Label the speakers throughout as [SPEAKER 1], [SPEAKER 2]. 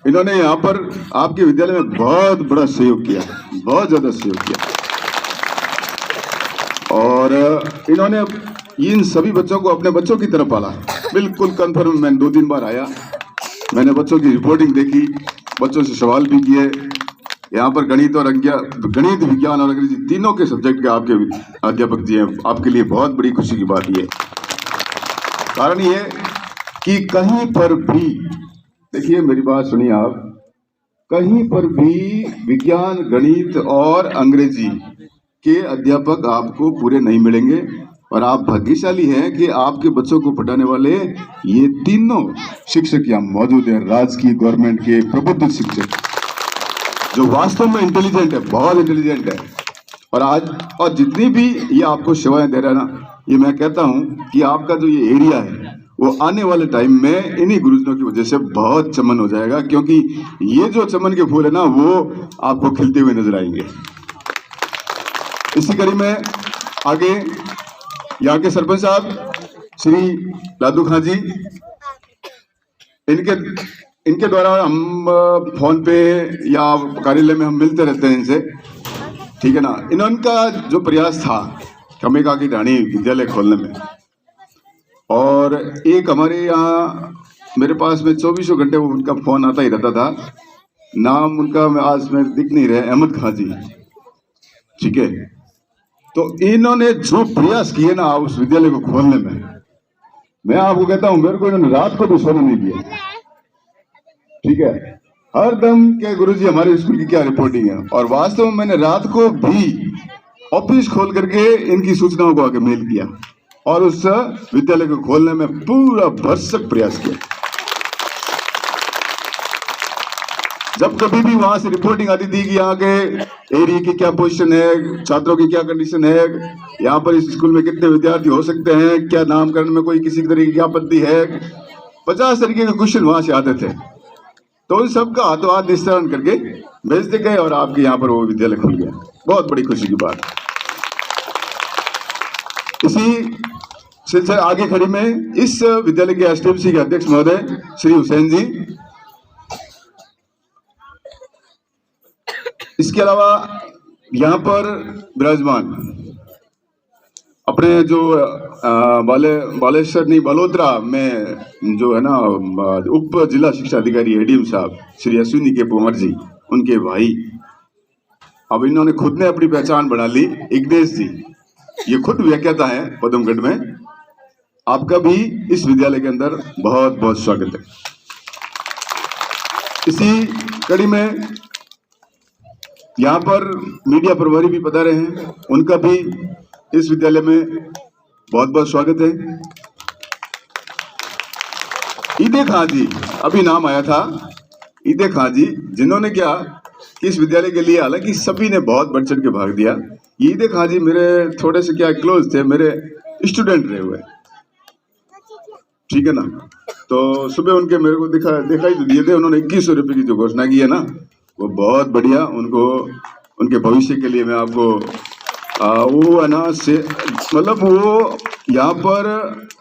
[SPEAKER 1] इन्होंने यहाँ पर आपके विद्यालय में बहुत बड़ा सहयोग किया, बहुत ज्यादा सहयोग किया। और इन्होंने इन सभी बच्चों को अपने बच्चों की तरफ पाला। बिल्कुल कंफर्म, मैंने 2-3 बार आया, मैंने बच्चों की रिपोर्टिंग देखी, बच्चों से सवाल भी किए। यहाँ पर गणित विज्ञान और अंग्रेजी तीनों के सब्जेक्ट के आपके अध्यापक जी हैं। आपके लिए बहुत बड़ी खुशी की बात ये, कारण ये कि कहीं पर भी, देखिए मेरी बात सुनिए आप, कहीं पर भी विज्ञान, गणित और अंग्रेजी के अध्यापक आपको पूरे नहीं मिलेंगे। और आप भाग्यशाली हैं कि आपके बच्चों को पढ़ाने वाले ये तीनों शिक्षक यहाँ मौजूद हैं, राजकीय गवर्नमेंट के प्रबुद्ध शिक्षक, जो वास्तव में इंटेलिजेंट है, बहुत इंटेलिजेंट है। और जितनी भी ये आपको सेवाएं दे रहा है ना, ये मैं कहता हूँ कि आपका जो ये एरिया है वो आने वाले टाइम में इन्हीं गुरुजनों की वजह से बहुत चमन हो जाएगा, क्योंकि ये जो चमन के फूल है ना, वो आपको खिलते हुए नजर आएंगे। इसी कड़ी में आगे यहाँ के सरपंच साहब श्री लादू खां जी, इनके द्वारा हम फोन पे या कार्यालय में हम मिलते रहते हैं इनसे, ठीक है ना। इनका जो प्रयास था कमेका की रानी विद्यालय खोलने में, और एक हमारे यहाँ मेरे पास में 24 घंटे वो उनका फोन आता ही रहता था। नाम उनका आज में दिख नहीं रहे, अहमद खां जी, ठीक है। तो इन्होंने जो प्रयास किए ना उस विद्यालय को खोलने में, मैं आपको कहता हूं, मेरे को इन्होंने रात को भी सोने नहीं दिया, ठीक है। हर दम के गुरुजी हमारे स्कूल की क्या रिपोर्टिंग है, और वास्तव में मैंने रात को भी ऑफिस खोल करके इनकी सूचनाओं को आगे मेल किया और उस विद्यालय को खोलने में पूरा भरसक प्रयास किया। जब कभी भी वहां से रिपोर्टिंग आती थी कि यहाँ के एरिया की क्या पोजीशन है, छात्रों की क्या कंडीशन है, यहाँ पर इस स्कूल में कितने विद्यार्थी हो सकते हैं, क्या नामकरण में कोई किसी तरीके की आपत्ति है, 50 तरीके के क्वेश्चन वहां से आते थे। तो उन सबका हाथों हाथ निस्तारण करके भेजते गए और आपके यहाँ पर वो विद्यालय खुल गया। बहुत बड़ी खुशी की बात। इसी सिलसिले आगे खड़ी में इस विद्यालय के एसटीएमसी के अध्यक्ष महोदय श्री हुसैन जी, इसके अलावा यहाँ पर विराजमान अपने जो बालेश्वर नहीं बलोत्रा में जो है ना उप जिला शिक्षा अधिकारी एडीएम साहब श्री अश्विनी के कुंवर जी, उनके भाई, अब इन्होंने खुद ने अपनी पहचान बना ली, इग्नेश जी, ये खुद व्याख्याता है पदमगढ़ में। आपका भी इस विद्यालय के अंदर बहुत बहुत स्वागत है। इसी कड़ी में यहाँ पर मीडिया प्रभारी भी पधारे हैं, उनका भी इस विद्यालय में बहुत बहुत स्वागत है। ईदे खां जी, अभी नाम आया था, ईदे खां जी, जिन्होंने क्या कि इस विद्यालय के लिए, हालांकि सभी ने बहुत बढ़ चढ़ के भाग दिया, ईदे खां जी मेरे थोड़े से क्या क्लोज थे, मेरे स्टूडेंट रहे हुए, ठीक है ना। तो सुबह उनके मेरे को दिखाई तो दिए थे, उन्होंने 2100 रुपये की जो घोषणा की है ना, वो बहुत बढ़िया। उनको उनके भविष्य के लिए मैं आपको वो है ना से मतलब वो यहाँ पर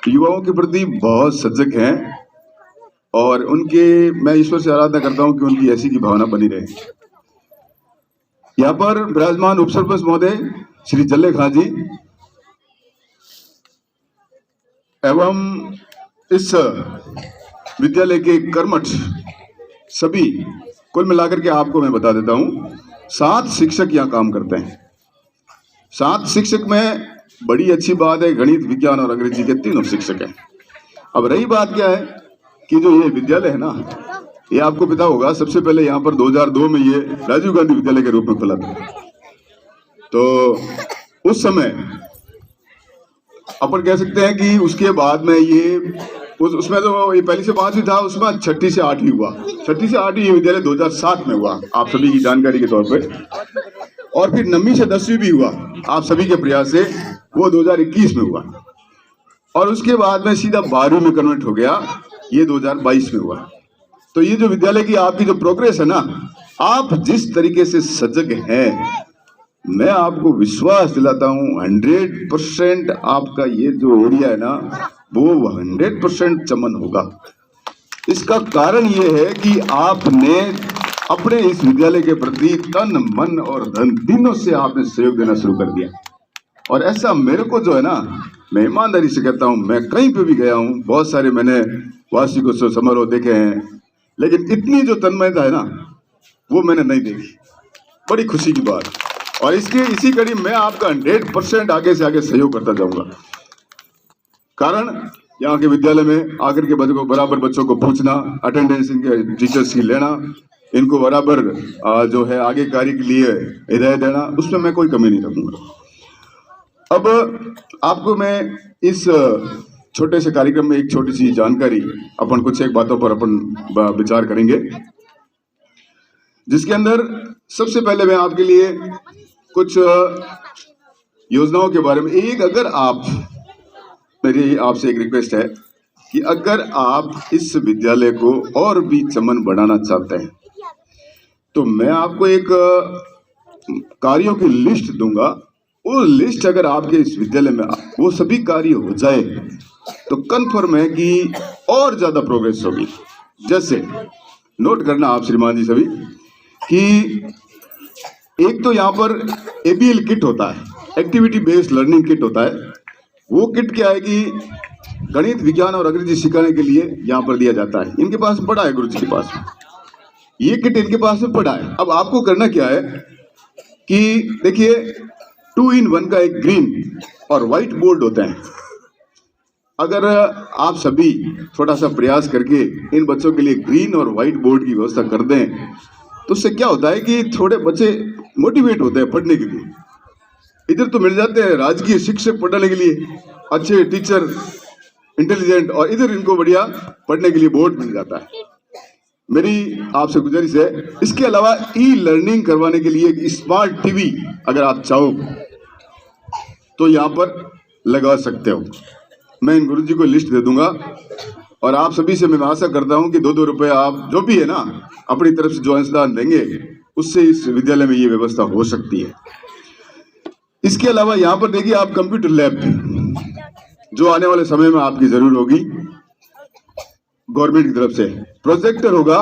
[SPEAKER 1] युवाओं के प्रति बहुत सजग हैं, और उनके मैं ईश्वर से आराधना करता हूँ कि उनकी ऐसी की भावना बनी रहे। यहाँ पर विराजमान उप सरपंच महोदय श्री जल्ले खां जी एवं इस विद्यालय के कर्मठ सभी, कुल मिलाकर के आपको मैं बता देता हूँ 7 शिक्षक यहाँ काम करते हैं। 7 शिक्षक में बड़ी अच्छी बात है, गणित, विज्ञान और अंग्रेजी के तीनों शिक्षक हैं। अब रही बात क्या है कि जो ये विद्यालय है ना, ये आपको पता होगा, सबसे पहले यहाँ पर 2002 में ये राजीव गांधी विद्यालय के रूप में खुला था। तो उस समय अपन कह सकते हैं कि उसके बाद में ये उसमें तो ये पहली से 5वीं था, उसमें 6ठी से 8वीं हुआ। 6ठी से 8वीं ये विद्यालय 2007 में हुआ, आप सभी की जानकारी के तौर पे। और फिर 9वीं से 10वीं भी हुआ आप सभी के प्रयास से, वो 2021 में हुआ। और उसके बाद में सीधा 12वीं में कन्वर्ट हो गया, ये 2022 में हुआ। तो ये जो विद्यालय की आपकी जो प्रोग्रेस है ना, आप जिस तरीके से सजग हैं, मैं आपको विश्वास दिलाता हूँ 100% आपका ये जो एरिया है ना, वो 100% चमन होगा। इसका कारण ये है कि आपने अपने इस विद्यालय के प्रति तन मन और धन तीनों से आपने सहयोग देना शुरू कर दिया। और ऐसा मेरे को जो है ना, मैं ईमानदारी से कहता हूँ, मैं कहीं पे भी गया हूँ, बहुत सारे मैंने वार्षिकोत्सव समारोह देखे हैं, लेकिन इतनी जो तन्मयता है ना वो मैंने नहीं देखी। बड़ी खुशी की बात। और इसी कड़ी में आपका 100% आगे से आगे सहयोग करता जाऊंगा। कारण यहाँ के विद्यालय में आकर के बच्चों को बराबर बच्चों को पूछना, अटेंडेंस इनके टीचर्स की लेना, इनको बराबर जो है आगे कार्य के लिए हिदायत देना, उसमें मैं कोई कमी नहीं रखूंगा। अब आपको मैं इस छोटे से कार्यक्रम में एक छोटी सी जानकारी, अपन कुछ एक बातों पर अपन विचार करेंगे, जिसके अंदर सबसे पहले मैं आपके लिए कुछ योजनाओं के बारे में अगर आप, मेरी आपसे एक रिक्वेस्ट है कि अगर आप इस विद्यालय को और भी चमन बढ़ाना चाहते हैं तो मैं आपको एक कार्यों की लिस्ट दूंगा। वो लिस्ट अगर आपके इस विद्यालय में वो सभी कार्य हो जाए तो कन्फर्म है कि और ज्यादा प्रोग्रेस होगी। जैसे नोट करना आप श्रीमान जी सभी कि एक तो यहाँ पर ABL किट होता है, एक्टिविटी बेस्ड लर्निंग किट होता है। वो किट क्या है कि गणित, विज्ञान और अंग्रेजी सिखाने के लिए यहाँ पर दिया जाता है। इनके पास पड़ा है, गुरु जी के पास ये किट इनके पास में पड़ा है। अब आपको करना क्या है कि देखिए 2-in-1 का एक ग्रीन और व्हाइट बोर्ड होता है। अगर आप सभी थोड़ा सा प्रयास करके इन बच्चों के लिए ग्रीन और व्हाइट बोर्ड की व्यवस्था कर दें तो उससे क्या होता है कि थोड़े बच्चे मोटिवेट होते हैं पढ़ने के लिए। इधर तो मिल जाते हैं राजकीय शिक्षक पढ़ने के लिए, अच्छे टीचर, इंटेलिजेंट, और इधर इनको बढ़िया पढ़ने के लिए बोर्ड मिल जाता है। मेरी आपसे गुजारिश है, इसके अलावा ई-लर्निंग करवाने के लिए एक स्मार्ट टीवी अगर आप चाहो तो यहाँ पर लगा सकते हो। मैं इन गुरुजी को लिस्ट दे दूंगा और आप सभी से मैं आशा करता हूँ कि 2-2 रुपए आप जो भी है ना अपनी तरफ से जो अंशदान देंगे उससे इस विद्यालय में ये व्यवस्था हो सकती है। इसके अलावा यहाँ पर देखिए आप कंप्यूटर लैब जो आने वाले समय में आपकी जरूर होगी, गवर्नमेंट की तरफ से प्रोजेक्टर होगा।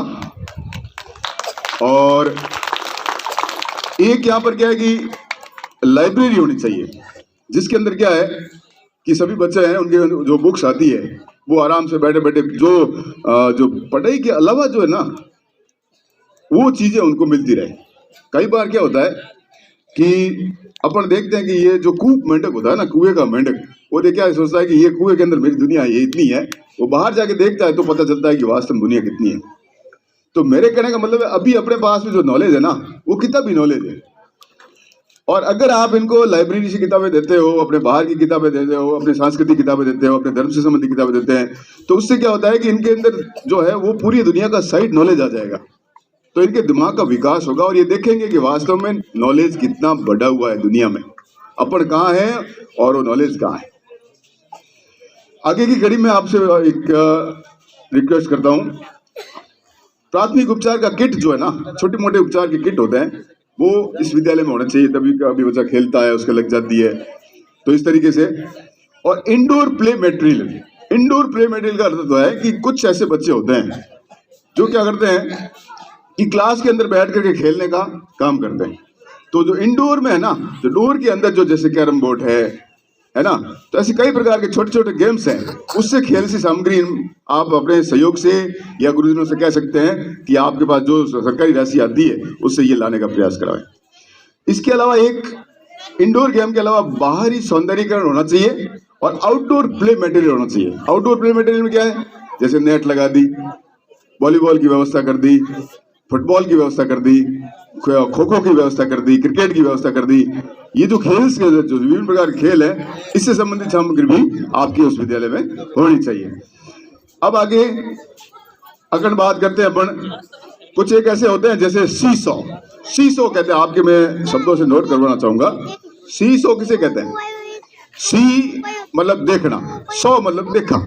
[SPEAKER 1] और एक यहाँ पर क्या है कि लाइब्रेरी होनी चाहिए जिसके अंदर क्या है कि सभी बच्चे हैं उनके जो बुक्स आती है वो आराम से बैठे बैठे जो पढ़ाई के अलावा जो है ना वो चीजें उनको मिलती रहे। कई बार क्या होता है कि अपन देखते हैं कि ये जो कूप मेंढक होता है ना, कुएं का मेंढक, वो देख क्या सोचता है कि ये कुएं के अंदर मेरी दुनिया ये इतनी है। वो बाहर जाके देखता है तो पता चलता है कि वास्तव में दुनिया कितनी है। तो मेरे कहने का मतलब है अभी अपने पास में जो नॉलेज है ना वो किताबी नॉलेज है। और अगर आप इनको लाइब्रेरी से किताबें देते हो, अपने बाहर की किताबें देते हो, अपने सांस्कृतिक किताबें देते हो, अपने धर्म से संबंधित किताबें देते हैं, तो उससे क्या होता है कि इनके अंदर जो है वो पूरी दुनिया का साइड नॉलेज आ जाएगा। तो इनके दिमाग का विकास होगा और ये देखेंगे कि वास्तव में नॉलेज कितना बढ़ा हुआ है दुनिया में, अपन कहाँ है और वो नॉलेज कहाँ है। आगे की कड़ी में आपसे एक रिक्वेस्ट करता हूँ, प्राथमिक उपचार का किट जो है ना, छोटे मोटे उपचार के किट होते हैं वो इस विद्यालय में होना चाहिए। तभी कभी बच्चा खेलता है उसके लग जाती है, तो इस तरीके से। और इंडोर प्ले मटेरियल का अर्थ तो है कि कुछ ऐसे बच्चे होते हैं जो क्या करते हैं कि क्लास के अंदर बैठ करके खेलने का काम करते हैं। तो जो इंडोर में है ना, जो डोर के अंदर जो जैसे कैरम बोर्ड है ना, तो ऐसे कई प्रकार के छोटे छोटे गेम्स हैं, उससे खेल सी सामग्री आप अपने सहयोग से या गुरुजनों से कह सकते हैं कि आपके पास जो सरकारी राशि आती है उससे ये लाने का प्रयास कराएं। इसके अलावा एक इंडोर गेम के अलावा बाहरी सौंदर्यीकरण होना चाहिए और आउटडोर प्ले मटेरियल होना चाहिए। आउटडोर प्ले मटेरियल में क्या है, जैसे नेट लगा दी, वॉलीबॉल की व्यवस्था कर दी, फुटबॉल की व्यवस्था कर दी, खो खो की व्यवस्था कर दी, क्रिकेट की व्यवस्था कर दी। ये जो खेल जो विभिन्न प्रकार के खेल है इससे संबंधित सामग्री भी आपके उस विद्यालय में होनी चाहिए। अब आगे अगर बात करते हैं अपन, कुछ एक ऐसे होते हैं जैसे सीसो कहते हैं, आपके मैं शब्दों से नोट करवाना चाहूंगा। सीसो किसे कहते हैं? सी मतलब देखना, सो मतलब देखा,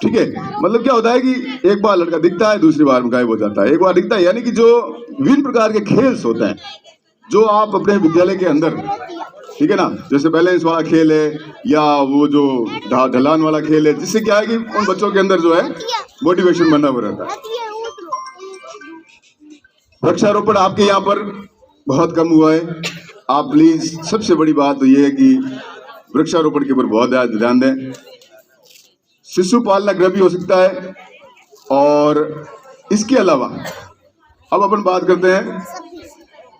[SPEAKER 1] ठीक है। मतलब क्या होता है कि एक बार लड़का दिखता है, दूसरी बार में गायब हो जाता है, एक बार दिखता है। यानी कि जो विभिन्न प्रकार के खेल होते हैं जो आप अपने विद्यालय के अंदर ठीक है ना। जैसे बैलेंस वाला खेल है या वो जो ढलान वाला खेल है, जिससे क्या है कि उन बच्चों के अंदर जो है मोटिवेशन बना हुआ रहता है। वृक्षारोपण आपके यहाँ पर बहुत कम हुआ है। आप प्लीज, सबसे बड़ी बात तो ये है कि वृक्षारोपण के ऊपर बहुत ध्यान दें। शिशु पालना गृह भी हो सकता है। और इसके अलावा अब अपन बात करते हैं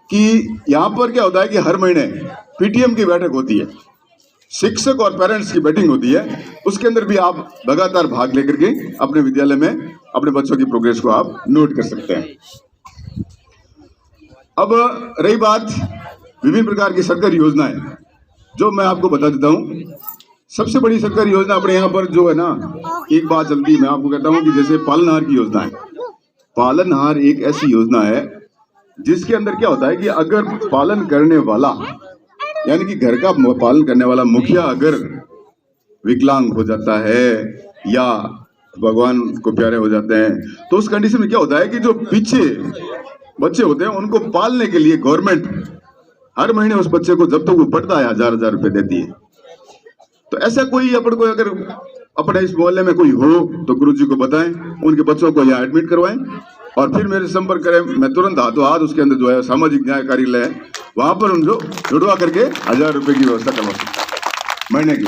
[SPEAKER 1] कि यहाँ पर क्या होता है कि हर महीने पीटीएम की बैठक होती है, शिक्षक और पेरेंट्स की मीटिंग होती है। उसके अंदर भी आप लगातार भाग लेकर के अपने विद्यालय में अपने बच्चों की प्रोग्रेस को आप नोट कर सकते हैं। अब रही बात विभिन्न प्रकार की सरकारी योजनाएं, जो मैं आपको बता देता हूं। सबसे बड़ी सरकारी योजना अपने यहाँ पर जो है ना, एक बात चलती है, मैं आपको कहता हूं कि जैसे पालनहार की योजना है। पालनहार एक ऐसी योजना है जिसके अंदर क्या होता है कि अगर पालन करने वाला, यानी कि घर का पालन करने वाला मुखिया अगर विकलांग हो जाता है या भगवान को प्यारे हो जाते हैं, तो उस कंडीशन में क्या होता है कि जो पीछे बच्चे होते हैं उनको पालने के लिए गवर्नमेंट हर महीने उस बच्चे को जब तक वो पढ़ता है 1000 रुपए देती है। तो ऐसा कोई अपन को अगर अपने इस मोहल्ले में कोई हो तो गुरुजी को बताएं, उनके बच्चों को यहाँ एडमिट करवाएं और फिर मेरे संपर्क करें। मैं तुरंत हाथों हाथ उसके अंदर जो है सामाजिक न्याय कार्यालय है, वहां पर उनको जुड़वा करके 1000 रुपए की व्यवस्था करवा सकता है महीने की।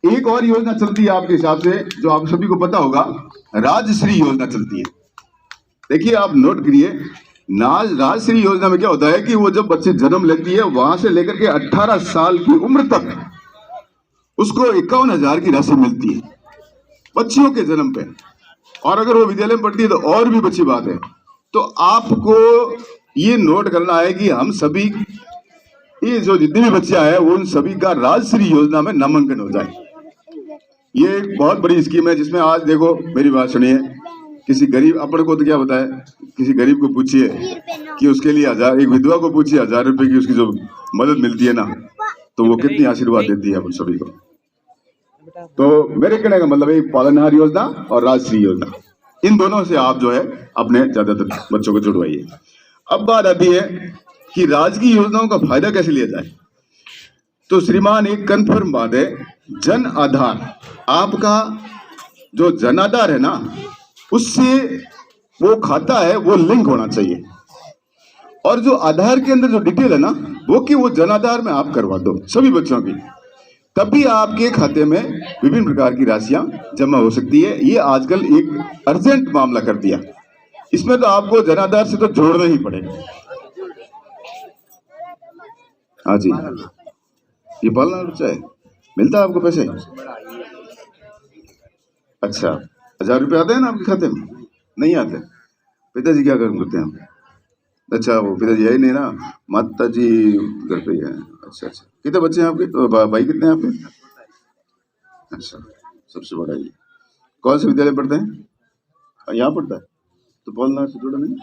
[SPEAKER 1] एक और योजना चलती है आपके हिसाब से, जो आप सभी को पता होगा, राजश्री योजना चलती है। देखिए आप नोट करिए, राजश्री योजना में क्या होता है कि वो जब बच्चे जन्म लेती है वहां से लेकर के 18 साल की उम्र तक उसको 51,000 की राशि मिलती है बच्चियों के जन्म पे। और अगर वो विद्यालय में पढ़ती है तो और भी अच्छी बात है। तो आपको ये नोट करना है कि हम सभी, ये जो जितनी भी बच्चियां हैं उन सभी का राजश्री योजना में नामांकन हो जाए। ये एक बहुत बड़ी स्कीम है जिसमें आज देखो, मेरी बात सुनिए, किसी गरीब, अपन को तो क्या बताए, किसी गरीब को पूछिए कि उसके लिए 1000, एक विधवा को पूछिए 1000 रुपए की उसकी जो मदद मिलती है ना, तो वो कितनी आशीर्वाद देती है अपन सभी को। तो मेरे कहने का मतलब है पालनहार योजना और राजश्री योजना, इन दोनों से आप जो है अपने ज्यादातर बच्चों को जुड़वाइए। अब बात आती है कि राजकीय योजनाओं का फायदा कैसे लिया जाए। तो श्रीमान, एक कन्फर्म बात है, जन आधार, आपका जो जन आधार है ना, उससे वो खाता है वो लिंक होना चाहिए। और जो आधार के अंदर जो डिटेल है ना, वो कि वो जन आधार में आप करवा दो सभी बच्चों की, तभी आपके खाते में विभिन्न प्रकार की राशियां जमा हो सकती है। ये आजकल एक अर्जेंट मामला कर दिया। इसमें तो आपको जन आधार से तो जोड़ना ही पड़ेगा। हाँ जी, ये पालना बच्चा है, मिलता है आपको पैसे? अच्छा, 1000 रुपये आते हैं ना आपके खाते में? नहीं आते? पिताजी क्या काम करते हैं? अच्छा, वो पिताजी है ही नहीं ना, माता जी घर पे ही है। अच्छा अच्छा, कितने बच्चे हैं आपके? तो भाई कितने हैं आपके? अच्छा, सबसे बड़ा ये। कौन से विद्यालय पढ़ते हैं? यहाँ पढ़ता है, तो पालना से जुड़ा नहीं?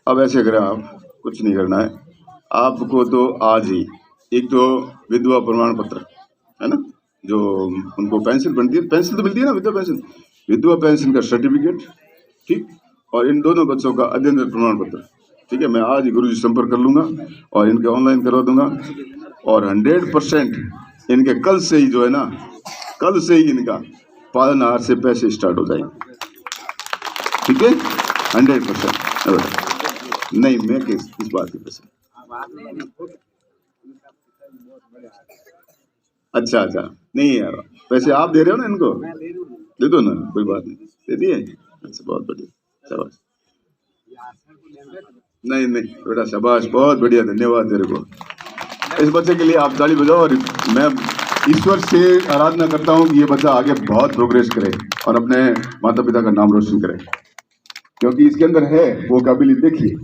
[SPEAKER 1] अब ऐसे करें, आप कुछ नहीं करना है आपको, तो आज ही एक तो विधवा प्रमाण पत्र है ना, जो उनको पेंशन बनती है, पेंशन तो मिलती है ना, विधवा पेंशन का सर्टिफिकेट, ठीक, और इन दोनों बच्चों का अध्ययन प्रमाण पत्र, ठीक है। मैं आज ही गुरुजी से संपर्क कर लूंगा और इनके ऑनलाइन करवा दूंगा। और 100% इनके कल से ही जो है ना, कल से ही इनका पालनहार से पैसे स्टार्ट हो जाएंगे, ठीक है, 100%। नहीं, मैं किस बात के पैसे? अच्छा अच्छा, नहीं यार, पैसे आप दे रहे हो ना इनको, दे दो ना, कोई बात नहीं, दे दिए? अच्छा, बहुत बढ़िया, शाबाश। नहीं नहीं बेटा, शाबाश, बहुत बढ़िया, धन्यवाद तेरे को। इस बच्चे के लिए आप ताली बजाओ। और मैं ईश्वर से आराधना करता हूँ कि ये बच्चा आगे बहुत प्रोग्रेस करे और अपने माता पिता का नाम रोशन करे, क्योंकि इसके अंदर है वो काबिलियत। देखिए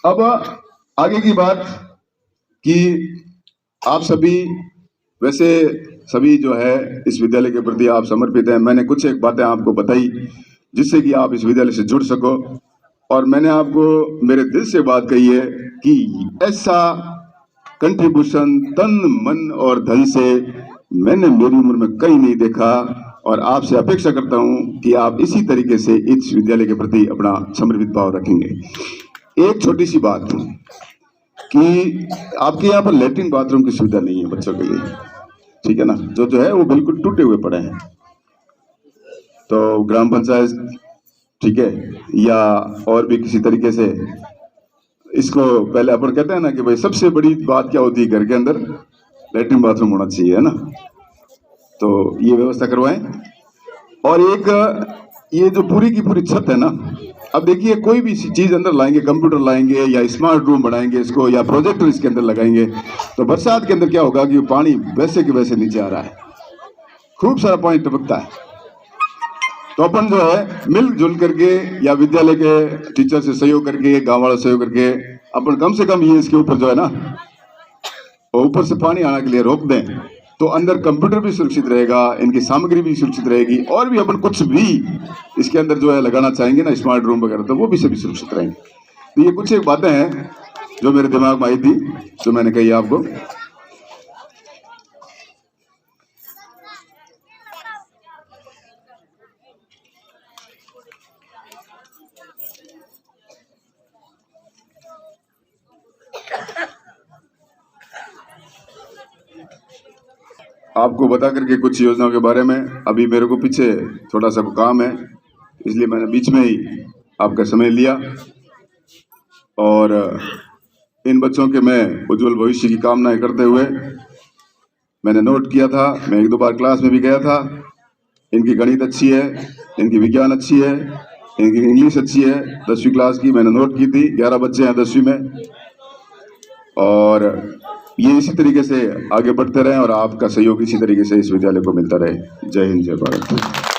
[SPEAKER 1] अब आगे की बात कि आप सभी, वैसे सभी जो है इस विद्यालय के प्रति आप समर्पित हैं। मैंने कुछ एक बातें आपको बताई जिससे कि आप इस विद्यालय से जुड़ सको, और मैंने आपको मेरे दिल से बात कही है कि ऐसा कंट्रीब्यूशन तन मन और धन से मैंने मेरी उम्र में कहीं नहीं देखा, और आपसे अपेक्षा करता हूं कि आप इसी तरीके से इस विद्यालय के प्रति अपना समर्पित भाव रखेंगे। एक छोटी सी बात कि आपके यहाँ पर लैट्रिन बाथरूम की सुविधा नहीं है बच्चों के लिए, ठीक है ना, जो है वो बिल्कुल टूटे हुए पड़े हैं। तो ग्राम पंचायत, ठीक है, या और भी किसी तरीके से इसको, पहले अपन कहते हैं ना कि भाई सबसे बड़ी बात क्या होती है, घर के अंदर लैट्रिन बाथरूम होना चाहिए, है ना, तो ये व्यवस्था करवाएं। और एक ये जो पूरी की पूरी छत है ना, अब देखिए कोई भी चीज अंदर लाएंगे, कंप्यूटर लाएंगे या स्मार्ट रूम बनाएंगे इसको, या प्रोजेक्टर इसके अंदर लगाएंगे, तो बरसात के अंदर क्या होगा कि पानी वैसे के वैसे नीचे आ रहा है, खूब सारा पानी टपकता है। तो अपन जो है मिलजुल करके या विद्यालय के टीचर से सहयोग करके, गांव वालों से सहयोग करके, अपन कम से कम ये इसके ऊपर जो है ना, ऊपर से पानी आने के लिए रोक दें, तो अंदर कंप्यूटर भी सुरक्षित रहेगा, इनकी सामग्री भी सुरक्षित रहेगी, और भी अपन कुछ भी इसके अंदर जो है लगाना चाहेंगे ना, स्मार्ट रूम वगैरह, तो वो भी सभी सुरक्षित रहेंगे। तो ये कुछ एक बातें हैं जो मेरे दिमाग में आई थी, जो मैंने कही आपको। आपको बता करके कुछ योजनाओं के बारे में, अभी मेरे को पीछे थोड़ा सा काम है, इसलिए मैंने बीच में ही आपका समय लिया। और इन बच्चों के मैं उज्जवल भविष्य की कामनाएं करते हुए मैंने नोट किया था, मैं एक दो बार क्लास में भी गया था, इनकी गणित अच्छी है, इनकी विज्ञान अच्छी है, इनकी इंग्लिश अच्छी है, 10वीं क्लास की मैंने नोट की थी, 11 बच्चे हैं 10वीं में। और ये इसी तरीके से आगे बढ़ते रहें और आपका सहयोग इसी तरीके से इस विद्यालय को मिलता रहे। जय हिंद, जय भारत।